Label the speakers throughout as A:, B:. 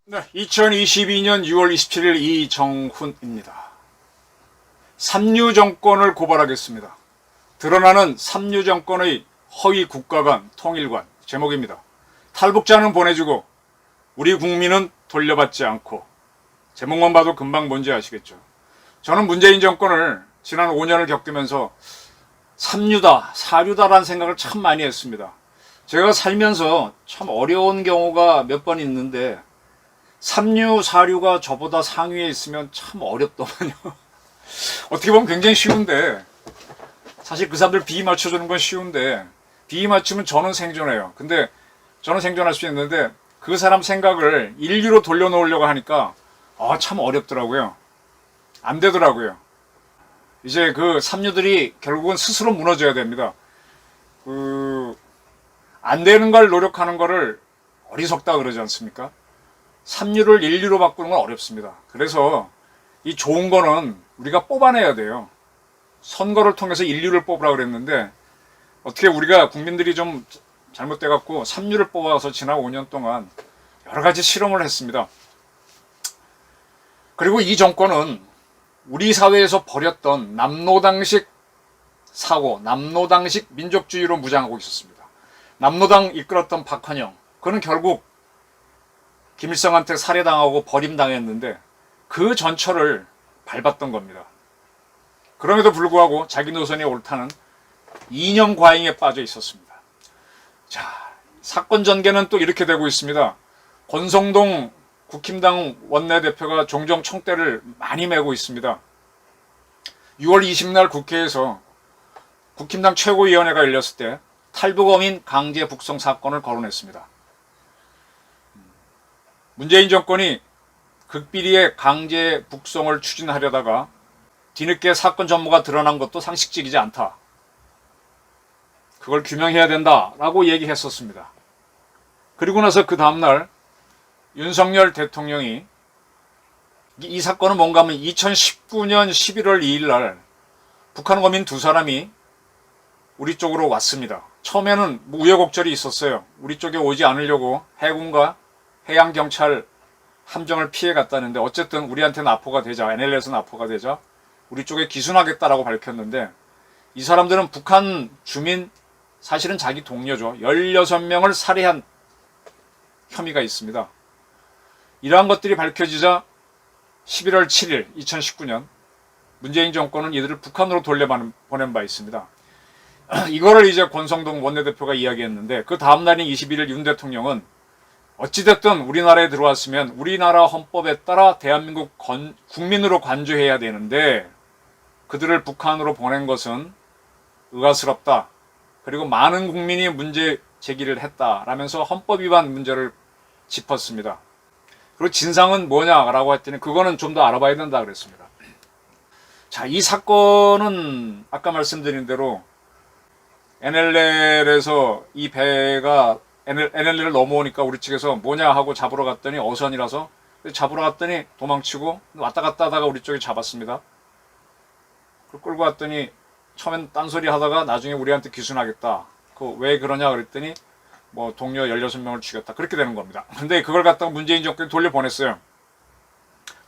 A: 네, 2022년 6월 27일 이정훈입니다. 삼류 정권을 고발하겠습니다. 드러나는 삼류 정권의 허위 국가관, 통일관 제목입니다. 탈북자는 보내주고 우리 국민은 돌려받지 않고. 제목만 봐도 금방 뭔지 아시겠죠. 저는 문재인 정권을 지난 5년을 겪으면서 삼류다, 사류다라는 생각을 참 많이 했습니다. 제가 살면서 참 어려운 경우가 몇 번 있는데 삼류, 사류가 저보다 상위에 있으면 참 어렵더만요. 어떻게 보면 굉장히 쉬운데, 사실 그 사람들 비위 맞춰주는 건 쉬운데, 비위 맞추면 저는 생존해요. 근데 저는 생존할 수 있는데 그 사람 생각을 인류로 돌려놓으려고 하니까 참 어렵더라고요. 안 되더라고요. 이제 그 삼류들이 결국은 스스로 무너져야 됩니다. 안 되는 걸 노력하는 거를 어리석다 그러지 않습니까? 삼류를 인류로 바꾸는 건 어렵습니다. 그래서 이 좋은 거는 우리가 뽑아내야 돼요. 선거를 통해서 인류를 뽑으라 그랬는데 어떻게 우리가 국민들이 좀 잘못돼갖고 삼류를 뽑아서 지난 5년 동안 여러 가지 실험을 했습니다. 그리고 이 정권은 우리 사회에서 버렸던 남노당식 사고, 남노당식 민족주의로 무장하고 있었습니다. 남노당 이끌었던 박헌영, 그는 결국 김일성한테 살해당하고 버림당했는데 그 전철을 밟았던 겁니다. 그럼에도 불구하고 자기 노선이 옳다는 이념 과잉에 빠져 있었습니다. 자, 사건 전개는 또 이렇게 되고 있습니다. 권성동 국힘당 원내대표가 종종 총대를 많이 메고 있습니다. 6월 20날 국회에서 국힘당 최고위원회가 열렸을 때 탈북어민 강제 북송 사건을 거론했습니다. 문재인 정권이 극비리의 강제 북송을 추진하려다가 뒤늦게 사건 전모가 드러난 것도 상식적이지 않다. 그걸 규명해야 된다라고 얘기했었습니다. 그리고 나서 그 다음날 윤석열 대통령이 이 사건은 뭔가 하면 2019년 11월 2일 날 북한 거민 두 사람이 우리 쪽으로 왔습니다. 처음에는 우여곡절이 있었어요. 우리 쪽에 오지 않으려고 해군과 해양경찰 함정을 피해 갔다는데 어쨌든 우리한테는 납포가 되자, NLL에서 납포가 되자 우리 쪽에 기순하겠다라고 밝혔는데 이 사람들은 북한 주민, 사실은 자기 동료죠. 16명을 살해한 혐의가 있습니다. 이러한 것들이 밝혀지자 11월 7일 2019년 문재인 정권은 이들을 북한으로 돌려보낸 바 있습니다. 이거를 이제 권성동 원내대표가 이야기했는데 그 다음날인 21일 윤 대통령은 어찌됐든 우리나라에 들어왔으면 우리나라 헌법에 따라 대한민국 국민으로 간주해야 되는데 그들을 북한으로 보낸 것은 의아스럽다. 그리고 많은 국민이 문제 제기를 했다라면서 헌법 위반 문제를 짚었습니다. 그리고 진상은 뭐냐라고 했더니 그거는 좀 더 알아봐야 된다 그랬습니다. 자, 이 사건은 아까 말씀드린 대로 NLL에서 이 배가 NLL을 넘어오니까 우리 측에서 뭐냐 하고 잡으러 갔더니 어선이라서 잡으러 갔더니 도망치고 왔다 갔다 하다가 우리 쪽에 잡았습니다. 끌고 갔더니 처음엔 딴소리 하다가 나중에 우리한테 기순하겠다. 왜 그러냐 그랬더니 뭐 동료 16명을 죽였다. 그렇게 되는 겁니다. 근데 그걸 갖다가 문재인 정권이 돌려보냈어요.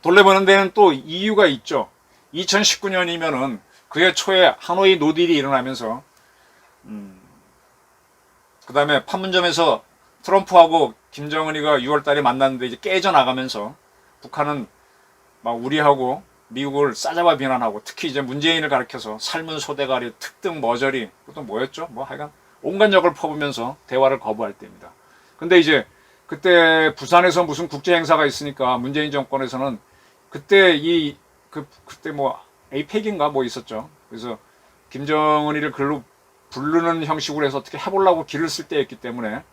A: 돌려보낸 데는 또 이유가 있죠. 2019년이면은 그해 초에 하노이 노딜이 일어나면서 그 다음에 판문점에서 트럼프하고 김정은이가 6월달에 만났는데 이제 깨져나가면서 북한은 막 우리하고 미국을 싸잡아 비난하고 특히 이제 문재인을 가리켜서 삶은 소대가리, 특등 머저리, 그것도 뭐였죠? 뭐 하여간 온갖 역을 퍼부면서 대화를 거부할 때입니다. 근데 이제 그때 부산에서 무슨 국제 행사가 있으니까 문재인 정권에서는 그때 그때 뭐 에이펙인가 뭐 있었죠. 그래서 김정은이를 글로 부르는 형식으로 해서 어떻게 해보려고 길을 쓸 때였기 때문에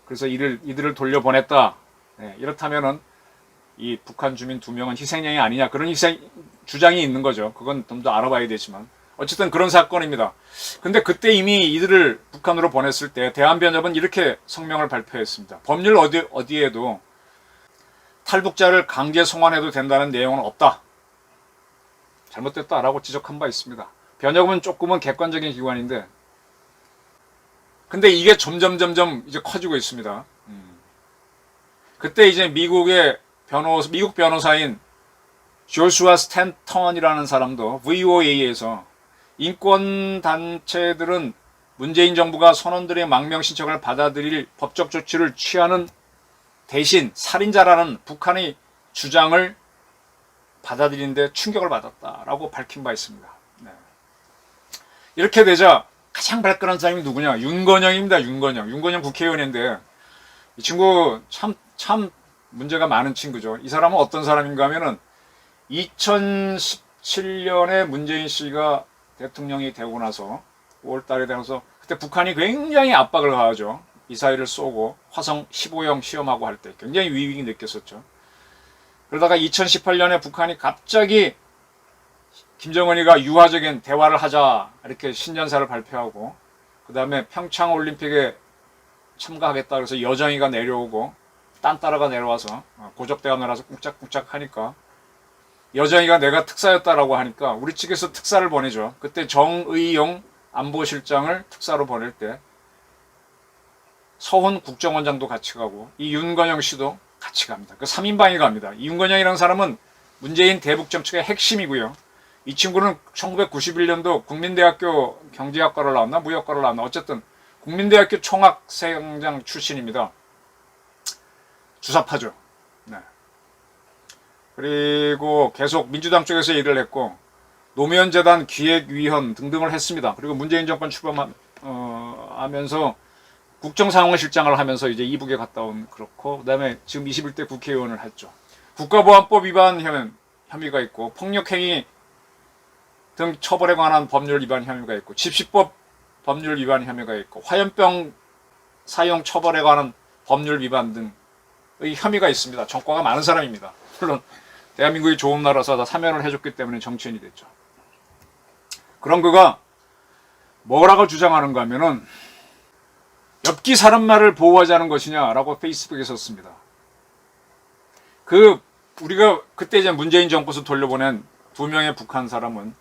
A: 그래서 이들을 돌려보냈다. 네, 이렇다면은 이 북한 주민 2명은 희생양이 아니냐 그런 주장이 있는 거죠. 그건 좀 더 알아봐야 되지만 어쨌든 그런 사건입니다. 근데 그때 이미 이들을 북한으로 보냈을 때 대한변협은 이렇게 성명을 발표했습니다. 법률 어디에도 탈북자를 강제 송환해도 된다는 내용은 없다. 잘못됐다라고 지적한 바 있습니다. 변협은 조금은 객관적인 기관인데, 근데 이게 점점 이제 커지고 있습니다. 그때 이제 미국 변호사인 조슈아 스탠턴이라는 사람도 VOA에서 인권 단체들은 문재인 정부가 선원들의 망명 신청을 받아들일 법적 조치를 취하는 대신 살인자라는 북한의 주장을 받아들이는데 충격을 받았다라고 밝힌 바 있습니다. 네. 이렇게 되자 가장 발끈한 사람이 누구냐? 윤건영입니다. 윤건영 국회의원인데 이 친구 참 문제가 많은 친구죠. 이 사람은 어떤 사람인가 하면은 2017년에 문재인 씨가 대통령이 되고 나서 5월달에 되면서 그때 북한이 굉장히 압박을 가하죠. 미사일을 쏘고 화성 15형 시험하고 할 때 굉장히 위기를 느꼈었죠. 그러다가 2018년에 북한이 갑자기 김정은이가 유화적인 대화를 하자 이렇게 신년사를 발표하고 그 다음에 평창 올림픽에 참가하겠다 그래서 여정이가 내려오고 딴따라가 내려와서 고적대가 내려와서 꾹짝꾹짝 하니까 여정이가 내가 특사였다라고 하니까 우리 측에서 특사를 보내죠. 그때 정의용 안보실장을 특사로 보낼 때 서훈 국정원장도 같이 가고 이 윤건영 씨도 같이 갑니다. 그 3인방이 갑니다. 이 윤건영이라는 사람은 문재인 대북 정책의 핵심이고요. 이 친구는 1991년도 국민대학교 경제학과를 나왔나 무역과를 나왔나 어쨌든 국민대학교 총학생장 출신입니다. 주사파죠. 네. 그리고 계속 민주당 쪽에서 일을 했고 노무현재단 기획위원 등등을 했습니다. 그리고 문재인 정권 출범하면서 국정상황실장을 하면서 이제 이북에 갔다 온 그렇고 그다음에 지금 21대 국회의원을 했죠. 국가보안법 위반 혐의가 있고 폭력행위 등 처벌에 관한 법률 위반 혐의가 있고 집시법 법률 위반 혐의가 있고 화염병 사용 처벌에 관한 법률 위반 등의 혐의가 있습니다. 전과가 많은 사람입니다. 물론 대한민국이 좋은 나라서 다 사면을 해줬기 때문에 정치인이 됐죠. 그런 그가 뭐라고 주장하는가 하면은 엽기 사람 말을 보호하자는 것이냐라고 페이스북에 썼습니다. 우리가 그때 이제 문재인 정부에서 돌려보낸 2명의 북한 사람은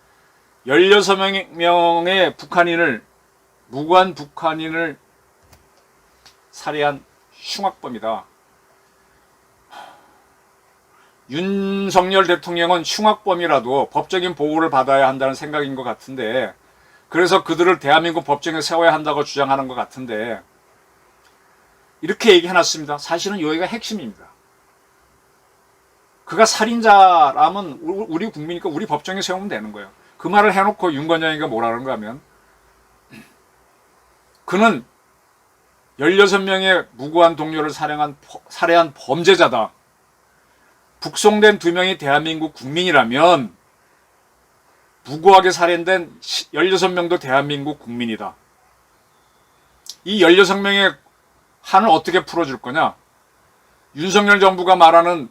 A: 16명의 무고한 북한인을 살해한 흉악범이다. 윤석열 대통령은 흉악범이라도 법적인 보호를 받아야 한다는 생각인 것 같은데 그래서 그들을 대한민국 법정에 세워야 한다고 주장하는 것 같은데 이렇게 얘기해놨습니다. 사실은 여기가 핵심입니다. 그가 살인자라면 우리 국민이니까 우리 법정에 세우면 되는 거예요. 그 말을 해놓고 윤건영이가 뭐라는가 하면 그는 16명의 무고한 동료를 살해한 범죄자다. 북송된 2명이 대한민국 국민이라면 무고하게 살인된 16명도 대한민국 국민이다. 이 16명의 한을 어떻게 풀어줄 거냐? 윤석열 정부가 말하는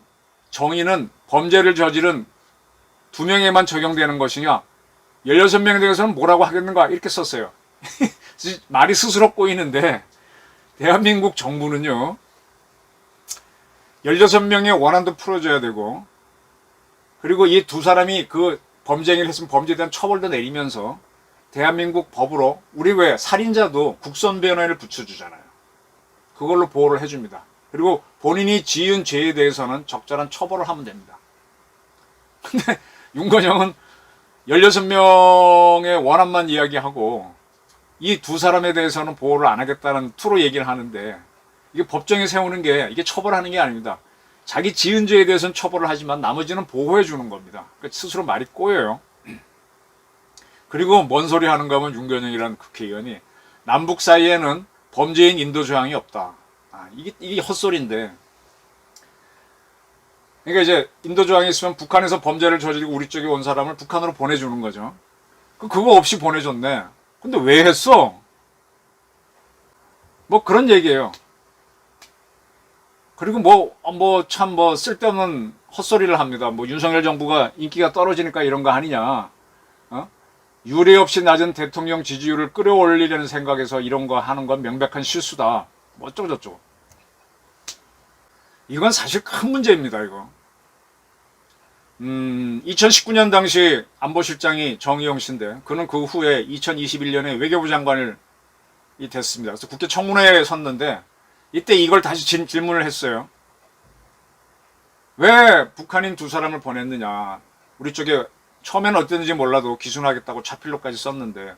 A: 정의는 범죄를 저지른 2명에만 적용되는 것이냐? 16명에 대해서는 뭐라고 하겠는가? 이렇게 썼어요. 말이 스스로 꼬이는데 대한민국 정부는요. 16명의 원한도 풀어줘야 되고 그리고 이 2사람이 그 범죄행위를 했으면 범죄에 대한 처벌도 내리면서 대한민국 법으로 우리 왜 살인자도 국선변호인을 붙여주잖아요. 그걸로 보호를 해줍니다. 그리고 본인이 지은 죄에 대해서는 적절한 처벌을 하면 됩니다. 근데 윤건영은 16명의 원한만 이야기하고 이 2사람에 대해서는 보호를 안 하겠다는 투로 얘기를 하는데 이게 법정에 세우는 게 이게 처벌하는 게 아닙니다. 자기 지은 죄에 대해서는 처벌을 하지만 나머지는 보호해 주는 겁니다. 그러니까 스스로 말이 꼬여요. 그리고 뭔 소리 하는가 하면 윤건영이라는 국회의원이 남북 사이에는 범죄인 인도 조항이 없다. 이게 헛소리인데. 그러니까 이제 인도 조항이 있으면 북한에서 범죄를 저지르고 우리 쪽에 온 사람을 북한으로 보내주는 거죠. 그거 없이 보내줬네. 근데 왜 했어? 뭐 그런 얘기예요. 그리고 참 쓸데없는 헛소리를 합니다. 윤석열 정부가 인기가 떨어지니까 이런 거 아니냐. 유례 없이 낮은 대통령 지지율을 끌어올리려는 생각에서 이런 거 하는 건 명백한 실수다. 어쩌고저쩌고. 이건 사실 큰 문제입니다, 이거. 2019년 당시 안보실장이 정의용 씨인데 그는 그 후에 2021년에 외교부 장관을 됐습니다. 그래서 국회 청문회에 섰는데 이때 이걸 다시 질문을 했어요. 왜 북한인 두 사람을 보냈느냐. 우리 쪽에 처음에는 어땠는지 몰라도 기순하겠다고 차필로까지 썼는데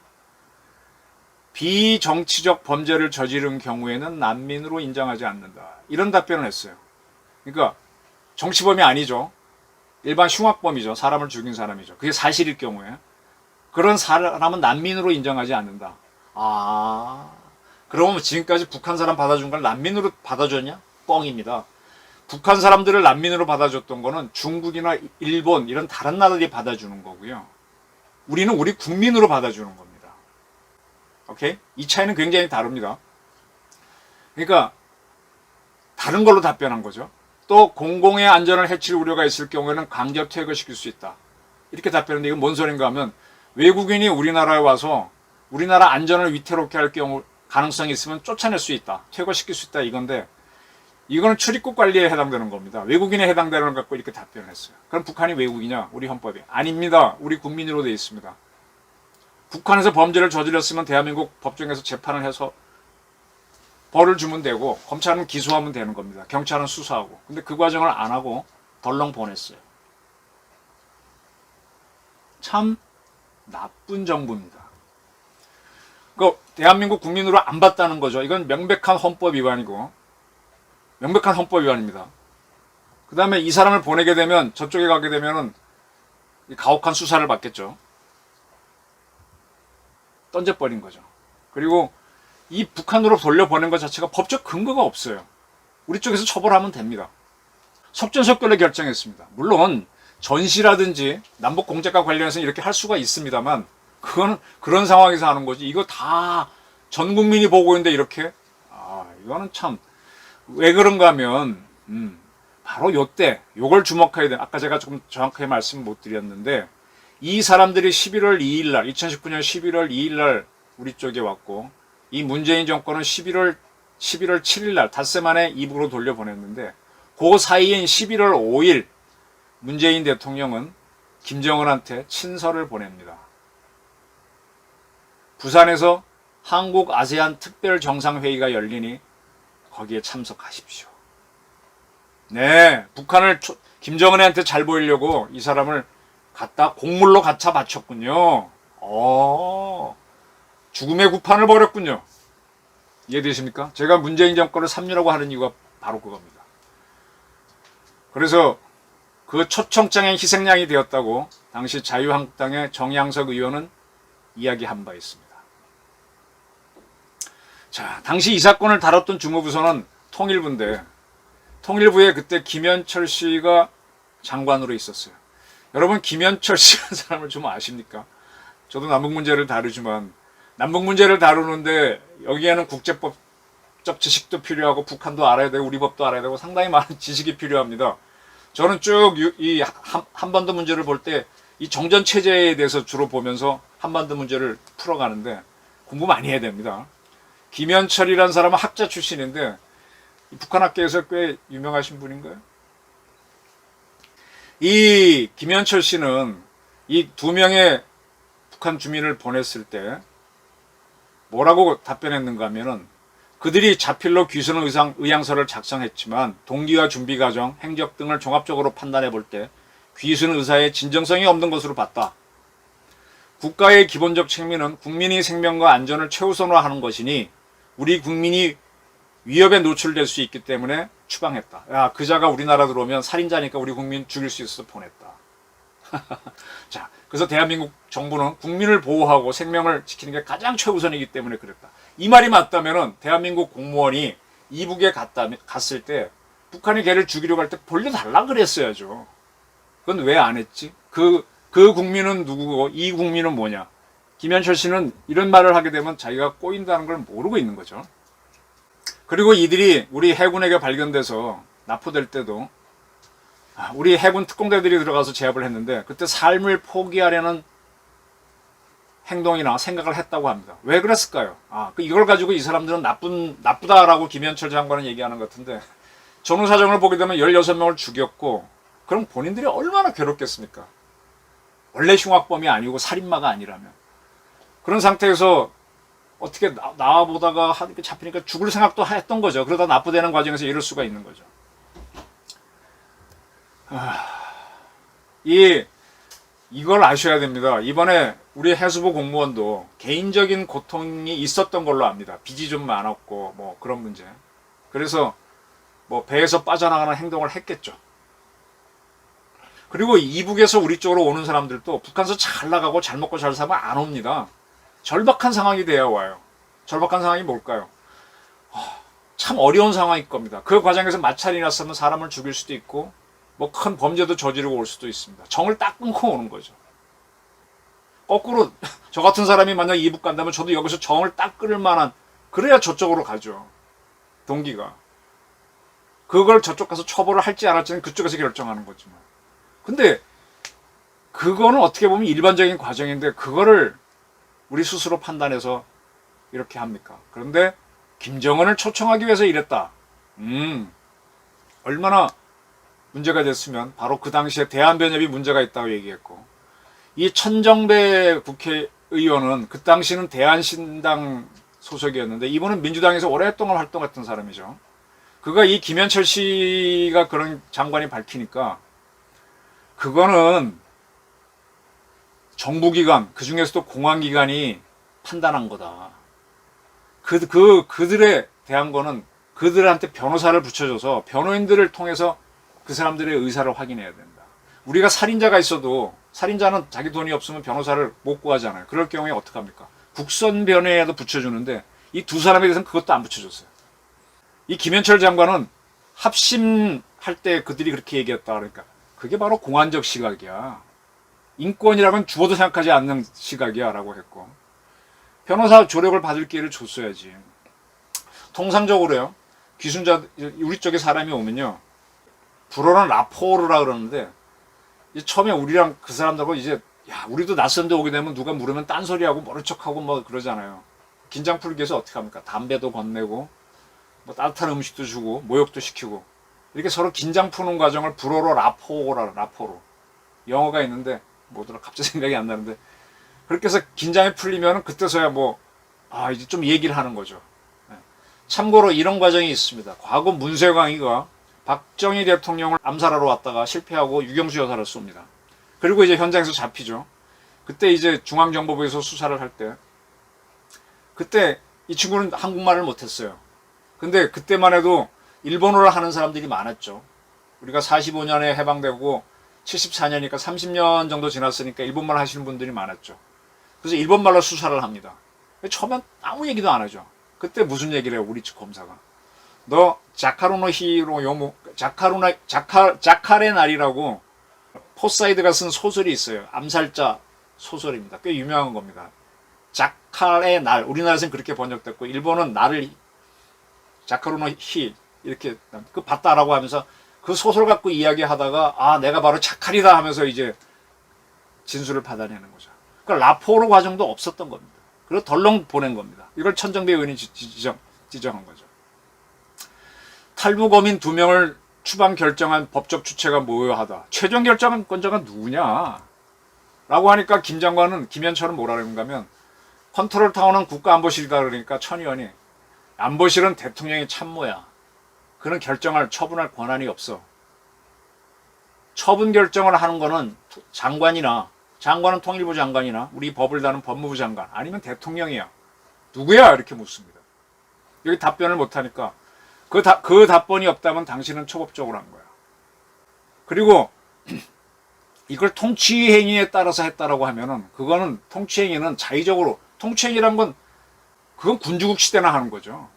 A: 비정치적 범죄를 저지른 경우에는 난민으로 인정하지 않는다. 이런 답변을 했어요. 그러니까 정치범이 아니죠. 일반 흉악범이죠. 사람을 죽인 사람이죠. 그게 사실일 경우에 그런 사람은 난민으로 인정하지 않는다. 그러면 지금까지 북한 사람 받아준 걸 난민으로 받아줬냐? 뻥입니다. 북한 사람들을 난민으로 받아줬던 거는 중국이나 일본 이런 다른 나라들이 받아주는 거고요. 우리는 우리 국민으로 받아주는 겁니다. 오케이? 이 차이는 굉장히 다릅니다. 그러니까 다른 걸로 답변한 거죠. 또 공공의 안전을 해칠 우려가 있을 경우에는 강제 퇴거시킬 수 있다. 이렇게 답변했는데 이건 뭔 소린가 하면 외국인이 우리나라에 와서 우리나라 안전을 위태롭게 할 경우 가능성이 있으면 쫓아낼 수 있다. 퇴거시킬 수 있다 이건데 이거는 출입국 관리에 해당되는 겁니다. 외국인에 해당되는 걸 갖고 이렇게 답변을 했어요. 그럼 북한이 외국이냐? 우리 헌법이. 아닙니다. 우리 국민으로 되어 있습니다. 북한에서 범죄를 저질렀으면 대한민국 법정에서 재판을 해서 벌을 주면 되고 검찰은 기소하면 되는 겁니다. 경찰은 수사하고. 근데 그 과정을 안 하고 덜렁 보냈어요. 참 나쁜 정부입니다. 그 대한민국 국민으로 안 봤다는 거죠. 이건 명백한 헌법 위반이고 명백한 헌법 위반입니다. 그 다음에 이 사람을 보내게 되면 저쪽에 가게 되면은 가혹한 수사를 받겠죠. 던져버린 거죠. 그리고 이 북한으로 돌려보낸 것 자체가 법적 근거가 없어요. 우리 쪽에서 처벌하면 됩니다. 속전속결로 결정했습니다. 물론 전시라든지 남북 공작과 관련해서 이렇게 할 수가 있습니다만 그건 그런 상황에서 하는 거지. 이거 다 전 국민이 보고 있는데 이렇게 이거는 참 왜 그런가 하면 바로 요때 요걸 주목해야 돼. 아까 제가 조금 정확하게 말씀 못 드렸는데 이 사람들이 11월 2일 날 2019년 11월 2일 날 우리 쪽에 왔고 이 문재인 정권은 11월 7일 날 닷새 만에 이북으로 돌려보냈는데 그 사이인 11월 5일 문재인 대통령은 김정은한테 친서를 보냅니다. 부산에서 한국 아세안 특별 정상회의가 열리니 거기에 참석하십시오. 네, 북한을 김정은한테 잘 보이려고 이 사람을 갖다 곡물로 갖다 바쳤군요. 죽음의 구판을 벌였군요. 이해되십니까? 제가 문재인 정권을 삼류라고 하는 이유가 바로 그겁니다. 그래서 그 초청장의 희생양이 되었다고 당시 자유한국당의 정양석 의원은 이야기한 바 있습니다. 자, 당시 이 사건을 다뤘던 주무부서는 통일부인데 통일부에 그때 김현철 씨가 장관으로 있었어요. 여러분 김현철 씨라는 사람을 좀 아십니까? 저도 남북 문제를 다루지만 남북 문제를 다루는데 여기에는 국제법적 지식도 필요하고 북한도 알아야 되고 우리 법도 알아야 되고 상당히 많은 지식이 필요합니다. 저는 쭉 이 한반도 문제를 볼 때 이 정전 체제에 대해서 주로 보면서 한반도 문제를 풀어가는데 공부 많이 해야 됩니다. 김현철이라는 사람은 학자 출신인데 북한 학계에서 꽤 유명하신 분인가요? 이 김현철 씨는 이 두 명의 북한 주민을 보냈을 때 뭐라고 답변했는가 하면은 그들이 자필로 귀순 의향서를 작성했지만 동기와 준비 과정, 행적 등을 종합적으로 판단해 볼 때 귀순 의사의 진정성이 없는 것으로 봤다. 국가의 기본적 책무는 국민의 생명과 안전을 최우선으로 하는 것이니 우리 국민이 위협에 노출될 수 있기 때문에 추방했다. 야, 그자가 우리나라 들어오면 살인자니까 우리 국민 죽일 수 있어서 보냈다. 자, 그래서 대한민국 정부는 국민을 보호하고 생명을 지키는 게 가장 최우선이기 때문에 그랬다. 이 말이 맞다면은 대한민국 공무원이 이북에 갔을 때 북한이 걔를 죽이려고 할 때 벌려달라 그랬어야죠. 그건 왜 안 했지? 그 국민은 누구고 이 국민은 뭐냐? 김현철 씨는 이런 말을 하게 되면 자기가 꼬인다는 걸 모르고 있는 거죠. 그리고 이들이 우리 해군에게 발견돼서 납포될 때도 우리 해군 특공대들이 들어가서 제압을 했는데 그때 삶을 포기하려는 행동이나 생각을 했다고 합니다. 왜 그랬을까요? 이걸 가지고 이 사람들은 나쁘다라고 김현철 장관은 얘기하는 것 같은데 전후 사정을 보게 되면 16명을 죽였고 그럼 본인들이 얼마나 괴롭겠습니까? 원래 흉악범이 아니고 살인마가 아니라면. 그런 상태에서 어떻게 나와보다가 잡히니까 죽을 생각도 했던 거죠. 그러다 납부되는 과정에서 이럴 수가 있는 거죠. 이걸 아셔야 됩니다. 이번에 우리 해수부 공무원도 개인적인 고통이 있었던 걸로 압니다. 빚이 좀 많았고 뭐 그런 문제. 그래서 뭐 배에서 빠져나가는 행동을 했겠죠. 그리고 이북에서 우리 쪽으로 오는 사람들도 북한에서 잘 나가고 잘 먹고 잘 살면 안 옵니다. 절박한 상황이 돼야 와요. 절박한 상황이 뭘까요? 참 어려운 상황일 겁니다. 그 과정에서 마찰이 났으면 사람을 죽일 수도 있고 뭐 큰 범죄도 저지르고 올 수도 있습니다. 정을 딱 끊고 오는 거죠. 거꾸로 저 같은 사람이 만약 이북 간다면 저도 여기서 정을 딱 끊을 만한, 그래야 저쪽으로 가죠. 동기가. 그걸 저쪽 가서 처벌을 할지 안 할지는 그쪽에서 결정하는 거지만. 근데 그거는 어떻게 보면 일반적인 과정인데 그거를 우리 스스로 판단해서 이렇게 합니까? 그런데 김정은을 초청하기 위해서 이랬다. 얼마나 문제가 됐으면 바로 그 당시에 대한변협이 문제가 있다고 얘기했고, 이 천정배 국회의원은 그 당시는 대한신당 소속이었는데 이분은 민주당에서 오랫동안 활동했던 사람이죠. 그가 이 김현철 씨가 그런 장관이 밝히니까 그거는 정부기관, 그 중에서도 공안기관이 판단한 거다. 그들에 대한 거는 그들한테 변호사를 붙여줘서 변호인들을 통해서 그 사람들의 의사를 확인해야 된다. 우리가 살인자가 있어도 살인자는 자기 돈이 없으면 변호사를 못 구하잖아요. 그럴 경우에 어떡합니까? 국선변호에도 붙여주는데 이 두 사람에 대해서는 그것도 안 붙여줬어요. 이 김현철 장관은 합심할 때 그들이 그렇게 얘기했다. 그러니까 그게 바로 공안적 시각이야. 인권이라고는 죽어도 생각하지 않는 시각이야 라고 했고, 변호사 조력을 받을 기회를 줬어야지. 통상적으로요, 귀순자 우리 쪽에 사람이 오면요, 불어는 라포르라 그러는데 처음에 우리랑 그 사람들하고 이제 우리도 낯선 데 오게 되면 누가 물으면 딴소리하고 모른 척하고 뭐 그러잖아요. 긴장 풀기 위해서 어떻게 합니까? 담배도 건네고 뭐 따뜻한 음식도 주고 모욕도 시키고 이렇게 서로 긴장 푸는 과정을 불어로 라포로 영어가 있는데 뭐더라 갑자기 생각이 안 나는데, 그렇게 해서 긴장이 풀리면 그때서야 이제 좀 얘기를 하는 거죠. 참고로 이런 과정이 있습니다. 과거 문세광이가 박정희 대통령을 암살하러 왔다가 실패하고 유경수 여사를 쏩니다. 그리고 이제 현장에서 잡히죠. 그때 이제 중앙정보부에서 수사를 할 때, 그때 이 친구는 한국말을 못했어요. 근데 그때만 해도 일본어를 하는 사람들이 많았죠. 우리가 45년에 해방되고 74년이니까 30년 정도 지났으니까 일본말 하시는 분들이 많았죠. 그래서 일본말로 수사를 합니다. 처음엔 아무 얘기도 안 하죠. 그때 무슨 얘기를 해요, 우리 측 검사가. 너 자카루노 히로 요무, 자카레 날이라고 포사이드가 쓴 소설이 있어요. 암살자 소설입니다. 꽤 유명한 겁니다. 자카레 날, 우리나라에서는 그렇게 번역됐고 일본은 날을 자카루노 히 이렇게 봤다라고 하면서 그 소설 갖고 이야기하다가 내가 바로 자칼이다 하면서 이제 진술을 받아내는 거죠. 그러니까 라포르 과정도 없었던 겁니다. 그리고 덜렁 보낸 겁니다. 이걸 천정배 의원이 지정한 거죠. 탈북어민 2명을 추방 결정한 법적 주체가 모여하다. 최종 결정권자가 누구냐? 라고 하니까 김 장관은, 김현철은 뭐라 그런가 하면, 컨트롤 타워는 국가안보실이다 그러니까 천 의원이, 안보실은 대통령의 참모야. 그는 결정할, 처분할 권한이 없어. 처분 결정을 하는 거는 장관은 통일부 장관이나 우리 법을 다는 법무부 장관, 아니면 대통령이야. 누구야? 이렇게 묻습니다. 여기 답변을 못하니까 그 답변이 없다면 당신은 초법적으로 한 거야. 그리고 이걸 통치행위에 따라서 했다라고 하면은 그거는 통치행위는 자의적으로, 통치행위란 건 그건 군주국 시대나 하는 거죠.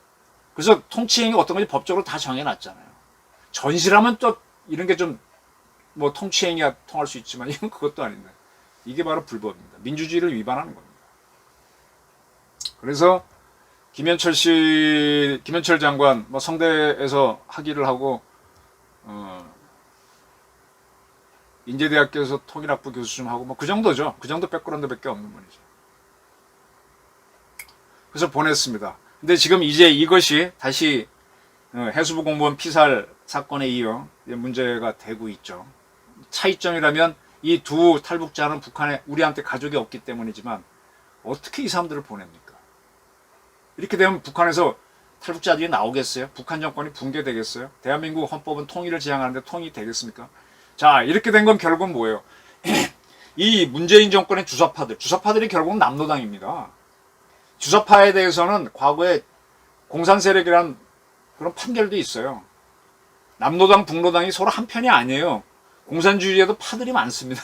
A: 그래서 통치행위 어떤 건지 법적으로 다 정해놨잖아요. 전시라면 또 이런 게 좀 뭐 통치행위가 통할 수 있지만 이건 그것도 아닌데, 이게 바로 불법입니다. 민주주의를 위반하는 겁니다. 그래서 김현철 장관 성대에서 학위를 하고 인제대학교에서 통일학부 교수 좀 하고 그 정도죠. 그 정도 백그라운드밖에 없는 분이죠. 그래서 보냈습니다. 근데 지금 이제 이것이 다시 해수부 공무원 피살 사건에 이어 문제가 되고 있죠. 차이점이라면 이 두 탈북자는 북한에 우리한테 가족이 없기 때문이지만 어떻게 이 사람들을 보냅니까? 이렇게 되면 북한에서 탈북자들이 나오겠어요? 북한 정권이 붕괴되겠어요? 대한민국 헌법은 통일을 지향하는데 통일이 되겠습니까? 자, 이렇게 된 건 결국은 뭐예요? 이 문재인 정권의 주사파들이 결국은 남노당입니다. 주사파에 대해서는 과거에 공산세력이란 그런 판결도 있어요. 남노당, 북노당이 서로 한 편이 아니에요. 공산주의에도 파들이 많습니다.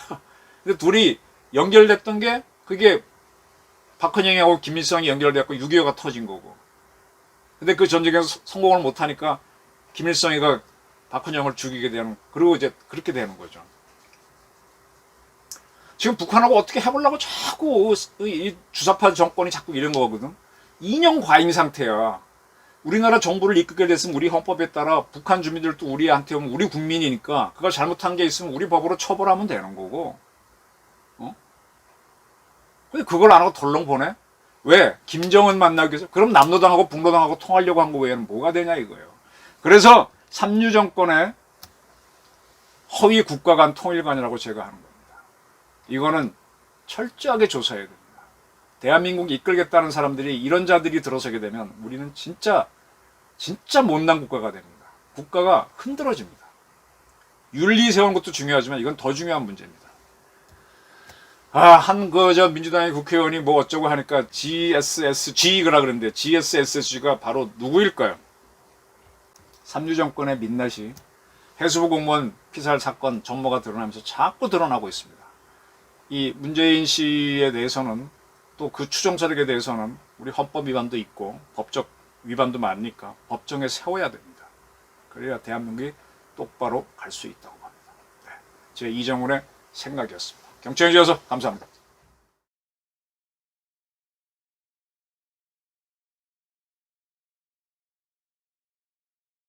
A: 근데 둘이 연결됐던 게 그게 박헌영하고 김일성이 연결됐고 6.25가 터진 거고. 근데 그 전쟁에서 성공을 못하니까 김일성이가 박헌영을 죽이게 되는, 그리고 이제 그렇게 되는 거죠. 지금 북한하고 어떻게 해보려고 자꾸 이 주사파 정권이 자꾸 이런 거거든. 인형 과잉 상태야. 우리나라 정부를 이끌게 됐으면 우리 헌법에 따라 북한 주민들도 우리한테 오면 우리 국민이니까 그걸 잘못한 게 있으면 우리 법으로 처벌하면 되는 거고. 근데 그걸 안 하고 덜렁 보내? 왜? 김정은 만나기 위해서? 그럼 남노당하고 북노당하고 통하려고 한 거 외에는 뭐가 되냐 이거예요. 그래서 삼류 정권의 허위 국가 간 통일관이라고 제가 하는 겁니다. 이거는 철저하게 조사해야 됩니다. 대한민국 이끌겠다는 사람들이 이런 자들이 들어서게 되면 우리는 진짜 못난 국가가 됩니다. 국가가 흔들어집니다. 윤리 세우는 것도 중요하지만 이건 더 중요한 문제입니다. 민주당의 국회의원이 뭐 어쩌고 하니까 GSSG가 그러는데 GSSG가 바로 누구일까요? 삼류 정권의 민낯이 해수부 공무원 피살 사건 전모가 드러나면서 자꾸 드러나고 있습니다. 이 문재인 씨에 대해서는 또 그 추종 세력에 대해서는 우리 헌법 위반도 있고 법적 위반도 많으니까 법정에 세워야 됩니다. 그래야 대한민국이 똑바로 갈 수 있다고 봅니다. 네, 제 이정훈의 생각이었습니다. 경청해 주셔서 감사합니다.